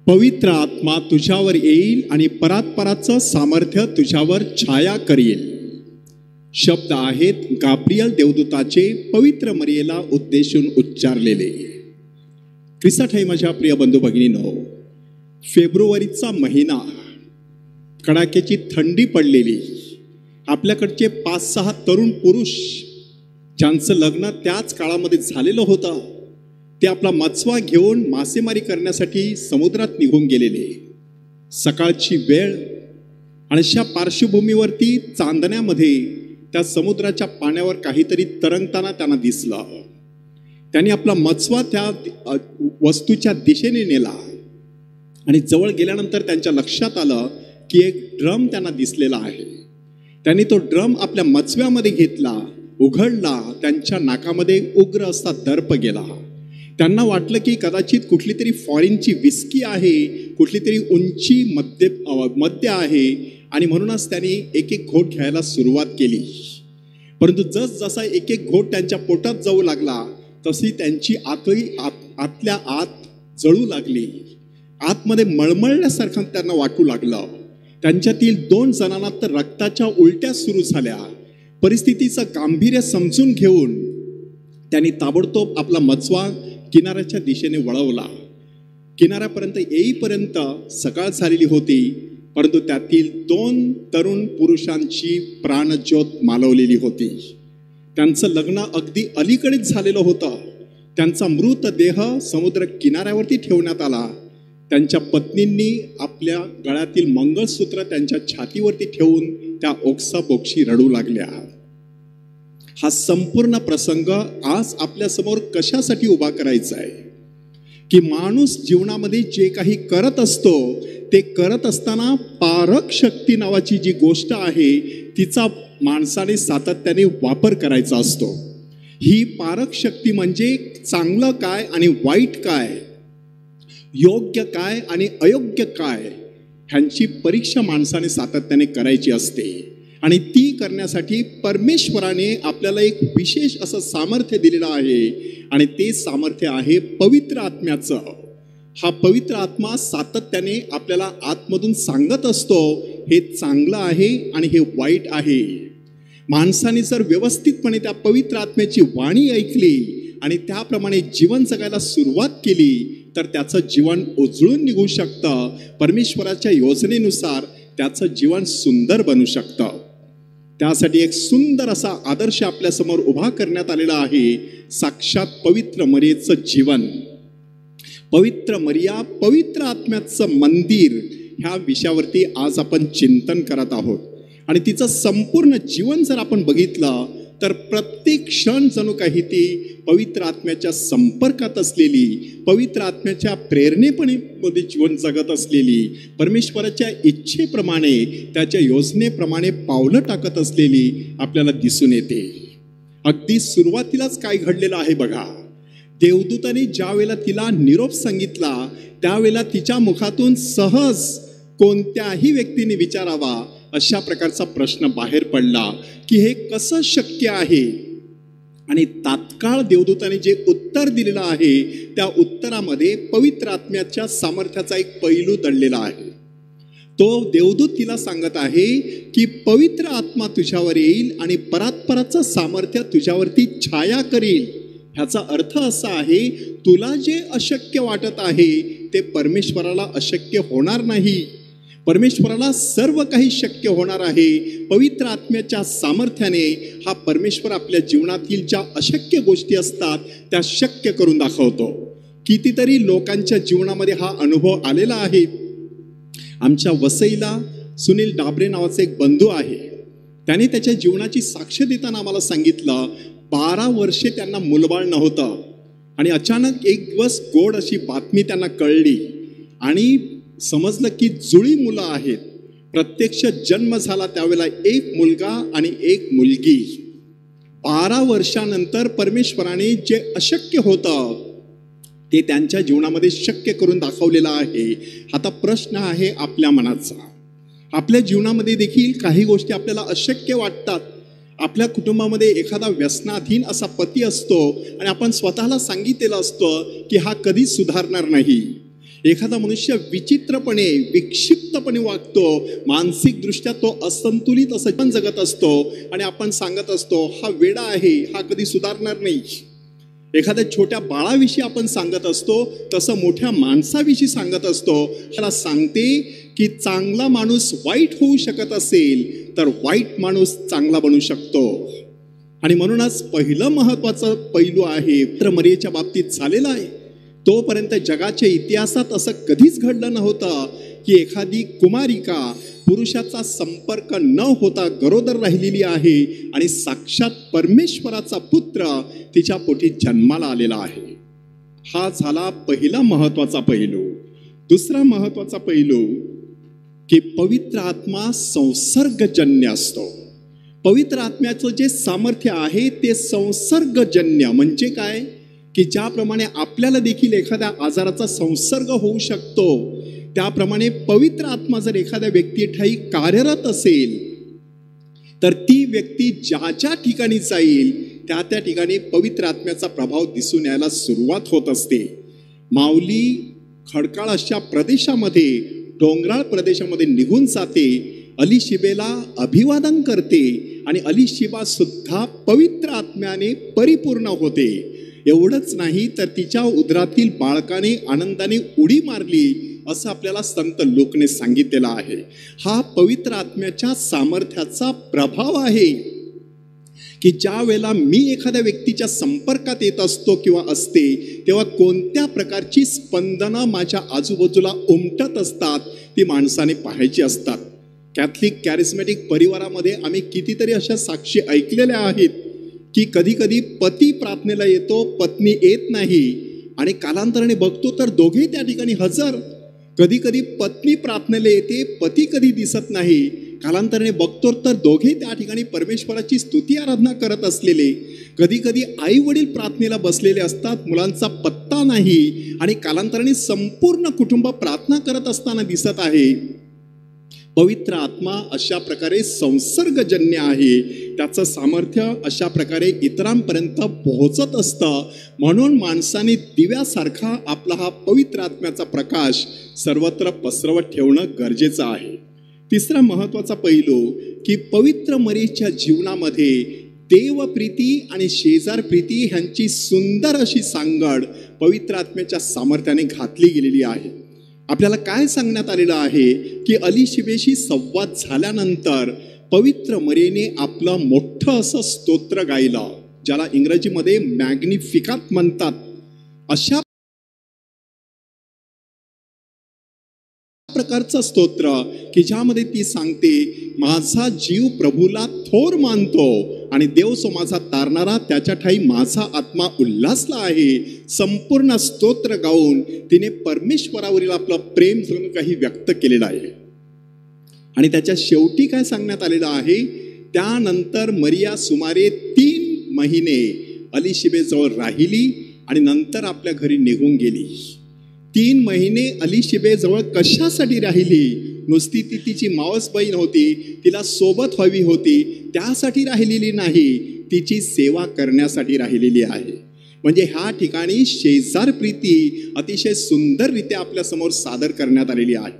पवित्र आत्मा तुझ्यावर येईल आणि परात्पराचं सामर्थ्य तुझ्यावर छाया करेल. शब्द आहेत गाब्रियल देवदूताचे पवित्र मरियेला उद्देशून उच्चारलेले. ख्रिस्तात हे माझ्या प्रिय बंधू भगिनींनो, फेब्रुवारीचा महिना, कडाक्याची थंडी पडलेली, आपल्याकडचे 5-6 तरुण पुरुष ज्यांचं लग्न त्याच काळामध्ये झालेलं होतं, ते आपला मचवा घेऊन मासेमारी करण्यासाठी समुद्रात निघून गेलेले. सकाळची वेळ आणि अशा पार्श्वभूमीवरती चांदण्यामध्ये त्या समुद्राच्या पाण्यावर काहीतरी तरंगताना त्यांना दिसलं. त्यांनी आपला मचवा त्या वस्तूच्या दिशेने नेला आणि जवळ गेल्यानंतर त्यांच्या लक्षात आलं की एक ड्रम त्यांना दिसलेला आहे. त्यांनी तो ड्रम आपल्या मचव्यामध्ये घेतला, उघडला. त्यांच्या नाकामध्ये उग्र असा दर्प गेला. त्यांना वाटलं की कदाचित कुठली तरी फॉरेनची विस्की आहे, कुठली तरी उंची मद्य आहे आणि म्हणूनच त्यांनी एक एक घोट घ्यायला सुरुवात केली. परंतु जसा एक एक घोट त्यांच्या पोटात जाऊ लागला तशी त्यांची आतल्या आत जळू लागली. आतमध्ये मळमळल्यासारखं त्यांना वाटू लागलं. त्यांच्यातील 2 जणांना तर रक्ताच्या उलट्या सुरू झाल्या. परिस्थितीचं गांभीर्य समजून घेऊन त्यांनी ताबडतोब आपला मचवा किनाऱ्याच्या दिशेने वळवला. किनाऱ्यापर्यंत येईपर्यंत सकाळ झालेली होती, परंतु त्यातील 2 तरुण पुरुषांची प्राणज्योत मालवलेली होती. त्यांचं लग्न अगदी अलीकडेच झालेलं होतं. त्यांचा मृतदेह समुद्र किनाऱ्यावरती ठेवण्यात आला. त्यांच्या पत्नींनी आपल्या गळ्यातील मंगळसूत्र त्यांच्या छातीवरती ठेवून त्या ओक्साबोक्शी रडू लागल्या. हा संपूर्ण प्रसंग आज आपल्यासमोर कशासाठी उभा करायचा आहे की माणूस जीवनामध्ये जे काही करत असतो ते करत असताना पारक शक्ती नावाची जी गोष्ट आहे तिचा माणसाने सातत्याने वापर करायचा असतो. ही पारक शक्ती म्हणजे चांगलं काय आणि वाईट काय, योग्य काय आणि अयोग्य काय, ह्यांची परीक्षा माणसाने सातत्याने करायची असते. आणि ती करण्यासाठी परमेश्वराने आपल्याला एक विशेष असं सामर्थ्य दिलेलं आहे आणि ते सामर्थ्य आहे पवित्र आत्म्याचं. हा पवित्र आत्मा सातत्याने आपल्याला आतमधून सांगत असतो हे चांगलं आहे आणि हे वाईट आहे. माणसाने जर व्यवस्थितपणे त्या पवित्र आत्म्याची वाणी ऐकली आणि त्याप्रमाणे जीवन जगायला सुरुवात केली तर त्याचं जीवन उजळून निघू शकतं. परमेश्वराच्या योजनेनुसार त्याचं जीवन सुंदर बनू शकतं. त्यासाठी एक सुंदर असा आदर्श आपल्यासमोर उभा करण्यात आलेला आहे, साक्षात पवित्र मरियेचं जीवन. पवित्र मरिया, पवित्र आत्म्याचं मंदिर, ह्या विषयावरती आज आपण चिंतन करत आहोत. आणि तिचं संपूर्ण जीवन जर आपण बघितलं तर प्रत्येक क्षण जणू काही ती पवित्र आत्म्याच्या संपर्कात असलेली, पवित्र आत्म्याच्या प्रेरणेपणे जीवन जगत असलेली, परमेश्वराच्या इच्छेप्रमाणे त्याच्या योजनेप्रमाणे पावलं टाकत असलेली आपल्याला दिसून येते. अगदी सुरुवातीलाच काय घडलेलं आहे बघा. देवदूताने ज्या वेळेला तिला निरोप सांगितला त्यावेळेला तिच्या मुखातून सहज कोणत्याही व्यक्तीने विचारावा अशा प्रकारचा प्रश्न बाहेर पडला की हे कसं शक्य आहे. आणि तात्काळ देवदूताने जे उत्तर दिलेलं आहे त्या उत्तरामध्ये पवित्र आत्म्याच्या सामर्थ्याचा एक पैलू दडलेला आहे. तो देवदूत तिला सांगत आहे की पवित्र आत्मा तुझ्यावर येईल आणि परात्पराचं सामर्थ्य तुझ्यावरती छाया करेल. ह्याचा अर्थ असा आहे, तुला जे अशक्य वाटत आहे ते परमेश्वराला अशक्य होणार नाही. परमेश्वराला सर्व काही शक्य होणार आहे. पवित्र आत्म्याच्या सामर्थ्याने हा परमेश्वर आपल्या जीवनातील ज्या अशक्य गोष्टी असतात त्या शक्य करून दाखवतो. कितीतरी लोकांच्या जीवनामध्ये हा अनुभव आलेला आहे. आमच्या वसईला सुनील डाबरे नावाचे एक बंधू आहे. त्याने त्याच्या जीवनाची साक्ष देताना आम्हाला सांगितलं 12 वर्षे त्यांना मुलबाळ नव्हतं आणि अचानक एक दिवस गोड अशी बातमी त्यांना कळली आणि समजलं की जुळी मुलं आहेत. प्रत्यक्ष जन्म झाला त्यावेळेला एक मुलगा आणि एक मुलगी. 12 वर्षानंतर परमेश्वराने जे अशक्य होतं ते त्यांच्या जीवनामध्ये शक्य करून दाखवलेलं आहे. आता प्रश्न आहे आपल्या मनाचा. आपल्या जीवनामध्ये देखील काही गोष्टी आपल्याला अशक्य वाटतात. आपल्या कुटुंबामध्ये एखादा व्यसनाधीन असा पती असतो आणि आपण स्वतःला सांगितलेलं असतं की हा कधीच सुधारणार नाही. एखादा मनुष्य विचित्रपणे विक्षिप्तपणे वागतो, मानसिकदृष्ट्या तो असंतुलित असं पण जगत असतो आणि आपण सांगत असतो हा वेडा आहे, हा कधी सुधारणार नाही. एखाद्या छोट्या बाळाविषयी आपण सांगत असतो तसं मोठ्या माणसाविषयी सांगत असतो. त्याला सांगते की चांगला माणूस वाईट होऊ शकत असेल तर वाईट माणूस चांगला बनू शकतो. आणि म्हणूनच पहिलं महत्वाचं पैलू आहे तर मरियेच्या बाबतीत झालेला आहे. तोपर्यंत जगाच्या इतिहासात असं कधीच घडलं नव्हतं की एखादी कुमारिका पुरुषाचा संपर्क न होता गरोदर राहिलेली आहे आणि साक्षात परमेश्वराचा पुत्र तिच्या पोटी जन्माला आलेला आहे. हा झाला पहिला महत्वाचा पैलू. दुसरा महत्वाचा पैलू की पवित्र आत्मा संसर्गजन्य असतो. पवित्र आत्म्याचं जे सामर्थ्य आहे ते संसर्गजन्य म्हणजे काय की ज्याप्रमाणे आपल्याला देखील एखाद्या आजाराचा संसर्ग होऊ शकतो त्याप्रमाणे पवित्र आत्मा जर एखाद्या व्यक्तीठायी कार्यरत असेल तर ती व्यक्ती ज्या ज्या ठिकाणी जाईल त्या त्या ठिकाणी पवित्र आत्म्याचा प्रभाव दिसून यायला सुरुवात होत असते. माऊली खडकाळ अशा प्रदेशामध्ये, डोंगराळ प्रदेशामध्ये निघून जाते, अलिशिबेला अभिवादन करते आणि अलिशिबा सुद्धा पवित्र आत्म्याने परिपूर्ण होते. एवढंच नाही तर तिच्या उदरातील बाळकाने आनंदाने उडी मारली असं आपल्याला संत लोकने सांगितलेलं आहे. हा पवित्र आत्म्याच्या सामर्थ्याचा प्रभाव आहे की ज्या वेळेला मी एखाद्या व्यक्तीच्या संपर्कात येत असतो किंवा असते तेव्हा कोणत्या प्रकारची स्पंदनं माझ्या आजूबाजूला उमटत असतात ती माणसाने पाहायची असतात. कॅथलिक कॅरिस्मॅटिक परिवारामध्ये आम्ही कितीतरी अशा साक्षी ऐकलेल्या आहेत की कधी कधी पती प्रार्थनेला येतो, पत्नी येत नाही आणि कालांतराने बघतो तर दोघेही त्या ठिकाणी हजर. कधी कधी पत्नी प्रार्थनेला येते, पती कधी दिसत नाही. कालांतराने बघतो तर दोघेही त्या ठिकाणी परमेश्वराची स्तुती आराधना करत असलेले. कधी कधी आई वडील प्रार्थनेला बसलेले असतात, मुलांचा पत्ता नाही आणि कालांतराने संपूर्ण कुटुंब प्रार्थना करत असताना दिसत आहे. पवित्र आत्मा अशा प्रकारे संसर्गजन्य आहे. त्याचं सामर्थ्य अशा प्रकारे इतरांपर्यंत पोहोचत असतं. म्हणून माणसाने दिव्यासारखा आपला हा पवित्र आत्म्याचा प्रकाश सर्वत्र पसरवत ठेवणं गरजेचं आहे. तिसरा महत्वाचा पैलू की पवित्र मरियेच्या जीवनामध्ये देवप्रीती आणि शेजार प्रीती ह्यांची सुंदर अशी सांगड पवित्र आत्म्याच्या सामर्थ्याने घातली गेलेली आहे. आपल्याला काय सांगण्यात आलेलं आहे की अलिशिबेशी संवाद झाल्यानंतर पवित्र मरियेने आपलं मोठं असं स्तोत्र गायलं, ज्याला इंग्रजीमध्ये मॅग्निफिकात म्हणतात. अशा प्रकारचं स्तोत्र की ज्यामध्ये ती सांगते माझा जीव प्रभूला थोर मानतो आणि देव सो माझा तारणारा, त्याच्या ठाई माझा आत्मा उल्हासला आहे. संपूर्ण स्तोत्र गाऊन तिने परमेश्वरावरील आपलं प्रेम जणू काही व्यक्त केलेलं आहे. आणि त्याच्या शेवटी काय सांगण्यात आलेलं आहे, त्यानंतर मरिया सुमारे 3 महिने अलिशिबेजवळ राहिली आणि नंतर आपल्या घरी निघून गेली. 3 महिने अलिशिबेजवळ कशासाठी राहिली? नुसती ती तिची मावस बहीण होती, तिला सोबत हवी होती त्यासाठी राहिलेली नाही, तिची सेवा करण्यासाठी राहिलेली आहे. म्हणजे ह्या ठिकाणी शेजार प्रीती अतिशय सुंदररित्या आपल्या समोर सादर करण्यात आलेली आहे.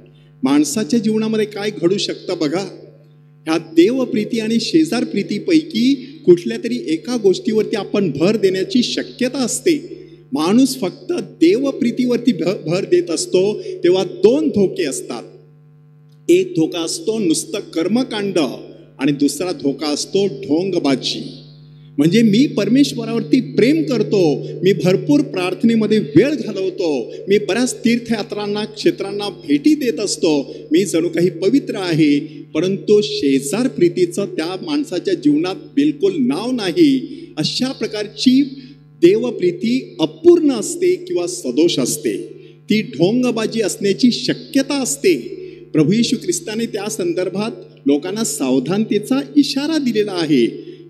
माणसाच्या जीवनामध्ये काय घडू शकतं बघा, ह्या देवप्रीती आणि शेजार प्रीतीपैकी कुठल्या तरी एका गोष्टीवरती आपण भर देण्याची शक्यता असते. माणूस फक्त देवप्रीतीवरती भर देत असतो तेव्हा 2 धोके असतात. एक धोका असतो नुसतं कर्मकांड आणि दुसरा धोका असतो ढोंगबाजी. म्हणजे मी परमेश्वरावरती प्रेम करतो, मी भरपूर प्रार्थनेमध्ये वेळ घालवतो, मी बऱ्याच तीर्थयात्रांना क्षेत्रांना भेटी देत असतो, मी जणू काही पवित्र आहे, परंतु शेजार प्रीतीचं त्या माणसाच्या जीवनात बिलकुल नाव नाही. अशा प्रकारची देवप्रीती अपूर्ण असते किंवा सदोष असते, ती ढोंगबाजी असण्याची शक्यता असते. प्रभू येशू ख्रिस्ताने त्या संदर्भात लोकांना सावधानतेचा इशारा दिलेला आहे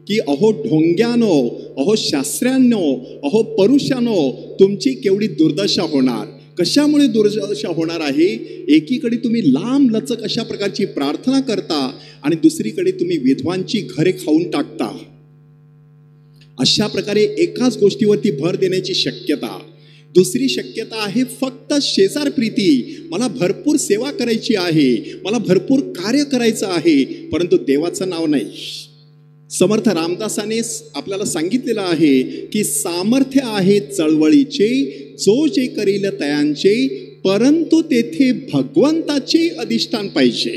की अहो ढोंग्यानो, अहो शास्त्र्यांनो, अहो परुषांनो, तुमची केवढी दुर्दशा होणार. कशामुळे दुर्दशा होणार आहे? एकीकडे तुम्ही लांब लचक अशा प्रकारची प्रार्थना करता आणि दुसरीकडे तुम्ही विधवांची घरे खाऊन टाकता. अशा प्रकारे एकाच गोष्टीवरती भर देण्याची शक्यता. दुसरी शक्यता आहे फक्त शेजार प्रीती. मला भरपूर सेवा करायची आहे, मला भरपूर कार्य करायचं आहे, परंतु देवाचं नाव नाही. समर्थ रामदासाने आपल्याला सांगितलेलं आहे की सामर्थ्य आहे चळवळीचे, जो जे करील तयांचे, परंतु तेथे भगवंताचे अधिष्ठान पाहिजे.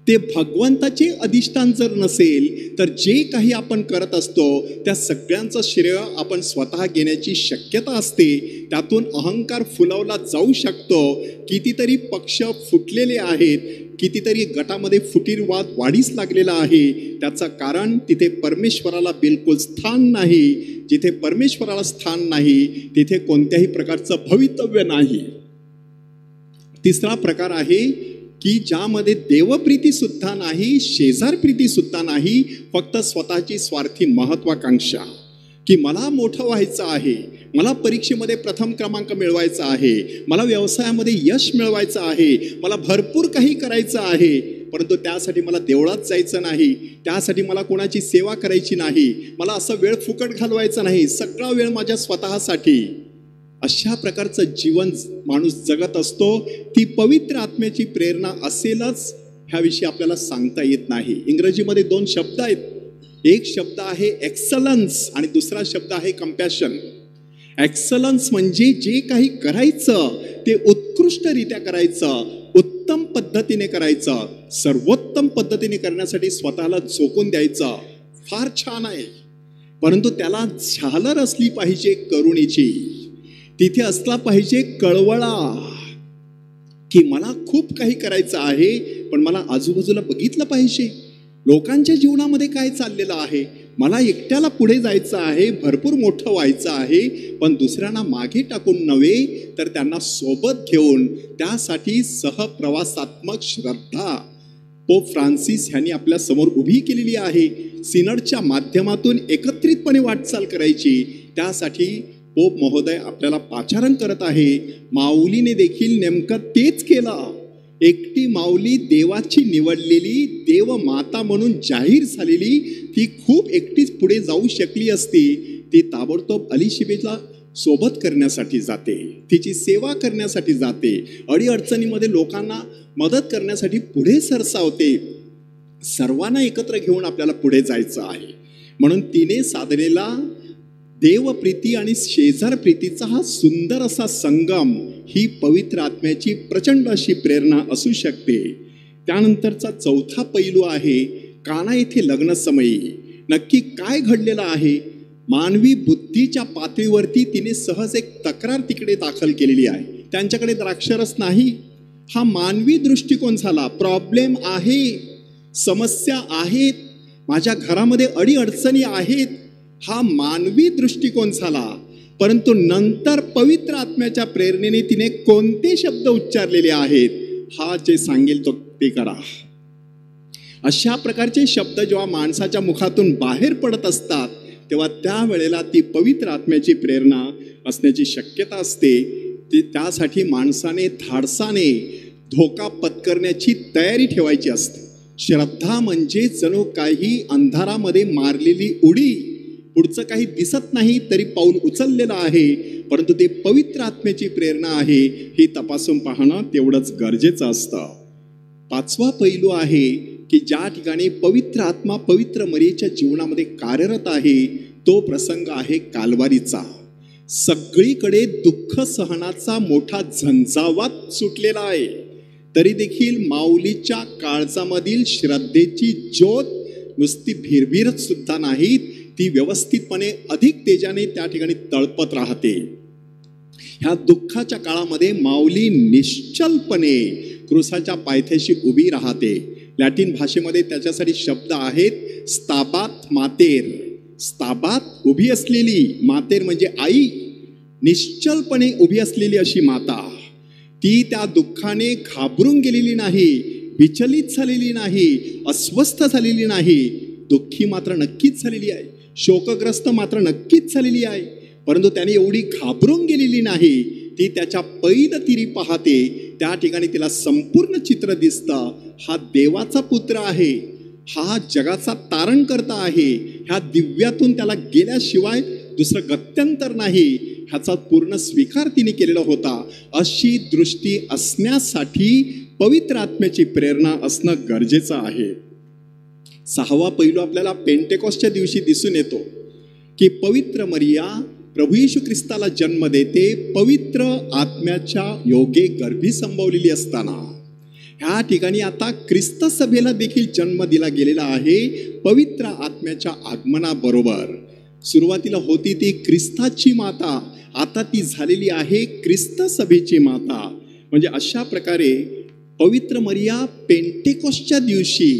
ते भगवंताचे अधिष्ठान जर नसेल तर जे काही आपण करत असतो त्या सगळ्यांचं श्रेय आपण स्वतः घेण्याची शक्यता असते. त्यातून अहंकार फुलवला जाऊ शकतो. कितीतरी पक्ष फुटलेले आहेत, कितीतरी गटामध्ये फुटीरवाद वाढीस लागलेला आहे. त्याचं कारण तिथे परमेश्वराला बिलकुल स्थान नाही. जिथे परमेश्वराला स्थान नाही तिथे कोणत्याही प्रकारचं भवितव्य नाही. तिसरा प्रकार आहे की ज्यामध्ये देवप्रीती सुद्धा नाही, शेजार प्रीती सुद्धा नाही, फक्त स्वतःची स्वार्थी महत्वाकांक्षा की मला मोठं व्हायचं आहे, मला परीक्षेमध्ये प्रथम क्रमांक मिळवायचा आहे, मला व्यवसायामध्ये यश मिळवायचं आहे, मला भरपूर काही करायचं आहे, परंतु त्यासाठी मला देवळात जायचं नाही, त्यासाठी मला कोणाची सेवा करायची नाही, मला असं वेळ फुकट घालवायचा नाही, सगळा वेळ माझ्या स्वतःसाठी. अशा प्रकारचं जीवन माणूस जगत असतो. ती पवित्र आत्म्याची प्रेरणा असेलच ह्याविषयी आपल्याला सांगता येत नाही. इंग्रजीमध्ये 2 शब्द आहेत. एक शब्द आहे एक्सलन्स आणि दुसरा शब्द आहे कंपॅशन. एक्सलन्स म्हणजे जे काही करायचं ते उत्कृष्टरित्या करायचं, उत्तम पद्धतीने करायचं, सर्वोत्तम पद्धतीने करण्यासाठी स्वतःला झोकून द्यायचं. फार छान आहे, परंतु त्याला झालर असली पाहिजे करुणेची. तिथे असला पाहिजे कळवळा की मला खूप काही करायचं आहे, पण मला आजूबाजूला बघितलं पाहिजे लोकांच्या जीवनामध्ये काय चाललेलं आहे. मला एकट्याला पुढे जायचं आहे, भरपूर मोठं व्हायचं आहे, पण दुसऱ्यांना मागे टाकून नव्हे तर त्यांना सोबत घेऊन त्यासाठी सहप्रवासात्मक श्रद्धा पोप फ्रान्सिस यांनी आपल्या समोर उभी केलेली आहे. सिनडच्या माध्यमातून एकत्रितपणे वाटचाल करायची. त्यासाठी पोप महोदय आपल्याला पाचारण करत आहे. माऊलीने देखील नेमकं तेच केलं. एकटी माऊली देवाची निवडलेली, देव माता म्हणून जाहीर झालेली, ती खूप एकटीच पुढे जाऊ शकली असती. ती ताबडतोब अलिशिबेला सोबत करण्यासाठी जाते, तिची सेवा करण्यासाठी जाते, अडीअडचणीमध्ये लोकांना मदत करण्यासाठी पुढे सरसावते. सर्वांना एकत्र घेऊन आपल्याला पुढे जायचं आहे. म्हणून तिने साधलेला देवप्रीती आणि शेजार प्रीतीचा हा सुंदर असा संगम ही पवित्र आत्म्याची प्रचंड अशी प्रेरणा असू शकते. त्यानंतरचा चौथा पैलू आहे काना येथे लग्नसमयी नक्की काय घडलेलं आहे. मानवी बुद्धीच्या पातळीवरती तिने सहज एक तक्रार तिकडे दाखल केलेली आहे. त्यांच्याकडे द्राक्षरस नाही, हा मानवी दृष्टिकोन झाला. प्रॉब्लेम आहे, समस्या आहेत, माझ्या घरामध्ये अडीअडचणी आहेत, हा मानवी दृष्टिकोन झाला. परंतु नंतर पवित्र आत्म्याच्या प्रेरणेने तिने कोणते शब्द उच्चारलेले आहेत, हा जे सांगेल तो ते करा. अशा प्रकारचे शब्द जेव्हा माणसाच्या मुखातून बाहेर पडत असतात तेव्हा त्यावेळेला ती पवित्र आत्म्याची प्रेरणा असण्याची शक्यता असते. त्यासाठी माणसाने धाडसाने धोका पत्करण्याची तयारी ठेवायची असते. श्रद्धा म्हणजे जणू काही अंधारामध्ये मारलेली उडी. पुढचं काही दिसत नाही तरी पाऊल उचललेलं आहे, परंतु ते पवित्र आत्म्याची प्रेरणा आहे ही तपासून पाहणं तेवढंच गरजेचं असतं. पाचवा पैलू आहे की ज्या ठिकाणी पवित्र आत्मा पवित्र मरियेच्या जीवनामध्ये कार्यरत आहे तो प्रसंग आहे कालवारीचा. सगळीकडे दुःख सहनाचा मोठा झंझावात सुटलेला आहे, तरी देखील माऊलीच्या काळजामधील श्रद्धेची ज्योत नुसती भिरभिरत सुद्धा नाहीत, ती व्यवस्थितपणे अधिक तेजाने त्या ठिकाणी तळपत राहते. ह्या दुःखाच्या काळामध्ये माऊली निश्चलपणे क्रुसाच्या पायथ्याशी उभी राहते. लॅटिन भाषेमध्ये त्याच्यासाठी शब्द आहेत स्ताबात मातेर. स्ताबात उभी असलेली, मातेर म्हणजे आई, निश्चलपणे उभी असलेली अशी माता. ती त्या दुःखाने घाबरून गेलेली नाही, विचलित झालेली नाही, अस्वस्थ झालेली नाही. दुःखी मात्र नक्कीच झालेली आहे, शोकग्रस्त मात्र नक्कीच झालेली आहे, परंतु त्याने एवढी घाबरून गेलेली नाही. ती त्याच्या पैल तिरी पाहते, त्या ठिकाणी तिला संपूर्ण चित्र दिसतं. हा देवाचा पुत्र आहे, हा जगाचा तारणकर्ता आहे, ह्या दिव्यातून त्याला गेल्याशिवाय दुसरं गत्यंतर नाही, ह्याचा पूर्ण स्वीकार तिने केलेला होता. अशी दृष्टी असण्यासाठी पवित्र आत्म्याची प्रेरणा असणं गरजेचं आहे. 6वा पैलू आपल्याला पेंटेकॉस्टच्या दिवशी दिसून येतो की पवित्र मरिया प्रभू येशू ख्रिस्ताला जन्म देते पवित्र आत्म्याच्या योगे गर्भी संभवलेली असताना. ह्या ठिकाणी आता ख्रिस्त सभेला देखील जन्म दिला गेलेला आहे पवित्र आत्म्याच्या आगमनाबरोबर. सुरुवातीला होती ती ख्रिस्ताची माता, आता ती झालेली आहे ख्रिस्त सभेची माता. म्हणजे अशा प्रकारे पवित्र मरिया पेंटेकॉस्टच्या दिवशी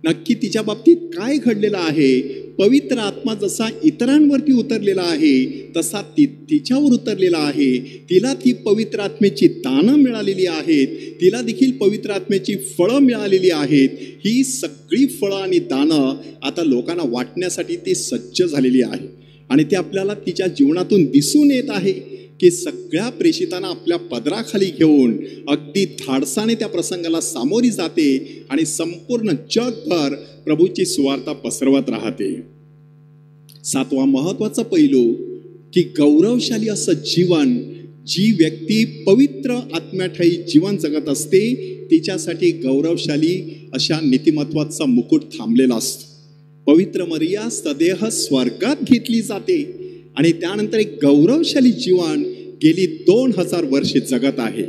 नक्की तिच्या बाबतीत काय घडलेलं आहे, पवित्र आत्मा जसा इतरांवरती उतरलेला आहे तसा तिच्यावर उतरलेला आहे. तिला ती पवित्र आत्म्याची दानं मिळालेली आहेत, तिला देखील पवित्र आत्म्याची फळं मिळालेली आहेत. ही सगळी फळं आणि दानं आता लोकांना वाटण्यासाठी ती सज्ज झालेली आहे आणि ते आपल्याला तिच्या जीवनातून दिसून येत आहे की सगळ्या प्रेषितांना आपल्या पदराखाली घेऊन अगदी धाडसाने त्या प्रसंगाला सामोरी जाते आणि संपूर्ण जगभर प्रभूची सुवार्ता पसरवत राहते. 7वा महत्वाचा पैलू की गौरवशाली असं जीवन, जी व्यक्ती पवित्र आत्म्याठायी जीवन जगत असते तिच्यासाठी गौरवशाली अशा नीतिमत्वाचा मुकुट थांबलेला असतो. पवित्र मरिया सदेह स्वर्गात घेतली जाते आणि त्यानंतर एक गौरवशाली जीवन गेली 2000 वर्षे जगत आहे.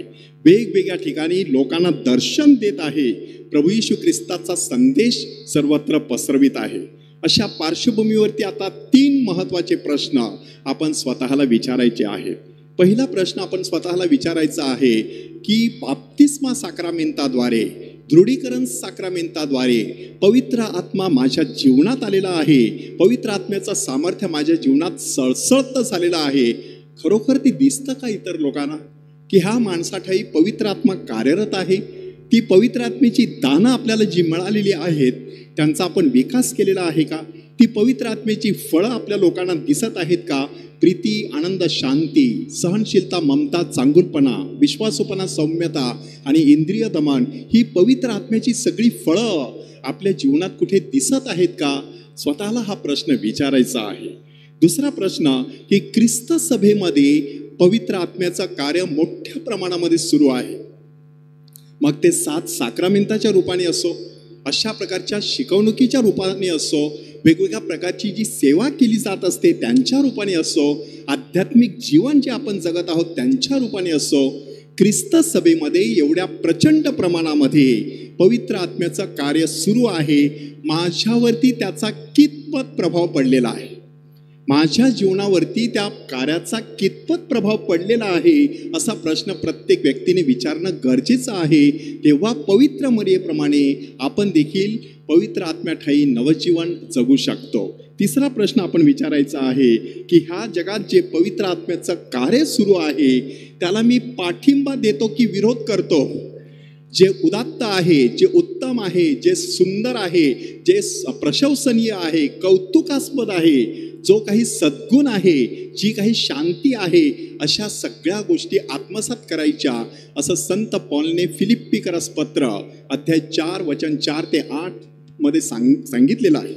वेगवेगळ्या ठिकाणी लोकांना दर्शन देत आहे, प्रभू येशू ख्रिस्ताचा संदेश सर्वत्र पसरवित आहे. अशा पार्श्वभूमीवरती आता 3 महत्त्वाचे प्रश्न आपण स्वतःला विचारायचे आहेत. पहिला प्रश्न आपण स्वतःला विचारायचा आहे की बाप्तिस्मा साक्रामेंताद्वारे, दृढीकरण साक्रामेंताद्वारे पवित्र आत्मा माझ्या जीवनात आलेला आहे, पवित्र आत्म्याचं सामर्थ्य माझ्या जीवनात सळसळत झालेलं आहे. खरोखर ती दिसतं का इतर लोकांना की ह्या माणसाठाई पवित्र आत्मा कार्यरत आहे? ती पवित्र आत्म्याची दानं आपल्याला जी मिळालेली आहेत त्यांचा आपण विकास केलेला आहे का? ती पवित्र आत्म्याची फळं आपल्या लोकांना दिसत आहेत का? प्रीती, आनंद, शांती, सहनशीलता, ममता, चांगुलपणा, विश्वासूपणा, सौम्यता आणि इंद्रिय दमन, ही पवित्र आत्म्याची सगळी फळं आपल्या जीवनात कुठे दिसत आहेत का? स्वतःला हा प्रश्न विचारायचा आहे. दुसरा प्रश्न की ख्रिस्त सभेमध्ये पवित्र आत्म्याचं कार्य मोठ्या प्रमाणामध्ये सुरू आहे. मग ते 7 साक्रामेंताच्या रूपाने असो, अशा प्रकारच्या शिकवणुकीच्या रूपाने असो, वेगवेगळ्या प्रकारची जी सेवा केली जात असते त्यांच्या रूपाने असो, आध्यात्मिक जीवन जे आपण जगत आहोत त्यांच्या रूपाने असो, ख्रिस्त सभेमध्ये एवढ्या प्रचंड प्रमाणामध्ये पवित्र आत्म्याचं कार्य सुरू आहे. माझ्यावरती त्याचा कितपत प्रभाव पडलेला आहे, माझ्या जीवनावरती त्या कार्याचा कितपत प्रभाव पडलेला आहे, असा प्रश्न प्रत्येक व्यक्तीने विचारणं गरजेचं आहे. तेव्हा पवित्र मरियेप्रमाणे आपण देखील पवित्र आत्म्याठायी नवजीवन जगू शकतो. तिसरा प्रश्न आपण विचारायचा आहे की ह्या जगात जे पवित्र आत्म्याचं कार्य सुरू आहे त्याला मी पाठिंबा देतो की विरोध करतो? जे उदात्त आहे, जे उत्तम आहे, जे सुंदर आहे, जे प्रशंसनीय आहे, कौतुकास्पद आहे, जो काही सद्गुण आहे, जी काही शांती आहे, अशा सगळ्या गोष्टी आत्मसात करायच्या, असं संत पौलने फिलिप्पीकरास पत्र अध्याय 4 वचन 4 ते 8 मध्ये सांगितलेलं आहे.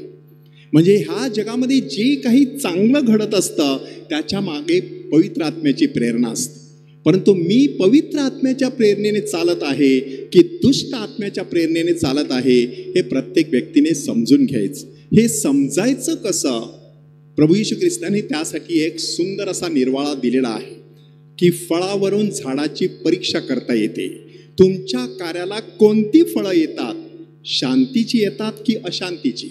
म्हणजे ह्या जगामध्ये जे काही चांगलं घडत असतं त्याच्या मागे पवित्र आत्म्याची प्रेरणा असते. परंतु मी पवित्र आत्म्याच्या प्रेरणेने चालत आहे की दुष्ट आत्म्याच्या प्रेरणेने चालत आहे, हे प्रत्येक व्यक्तीने समजून घ्यायचं. हे समजायचं कसं? प्रभू येशू ख्रिस्ताने त्यासाठी एक सुंदर असा निर्वाळा दिलेला आहे की फळावरून झाडाची परीक्षा करता येते. तुमच्या कार्याला कोणती फळं येतात? शांतीची येतात की अशांतीची?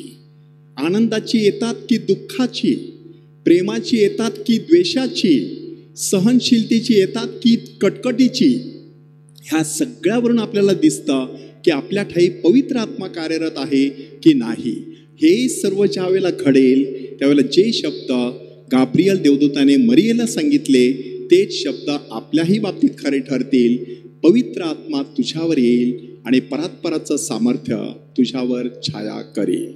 आनंदाची येतात की दुःखाची? प्रेमाची येतात की द्वेषाची? सहनशीलतेची येतात की कटकटीची? ह्या सगळ्यावरून आपल्याला दिसतं की आपल्या ठाई पवित्र आत्मा कार्यरत आहे की नाही. हे सर्व ज्या वेळेला घडेल त्यावेळेला जे शब्द गाब्रियल देवदूताने मरियेला सांगितले तेच शब्द आपल्याही बाबतीत खरे ठरतील. पवित्र आत्मा तुझ्यावर येईल आणि परात्पराचं सामर्थ्य तुझ्यावर छाया करेल.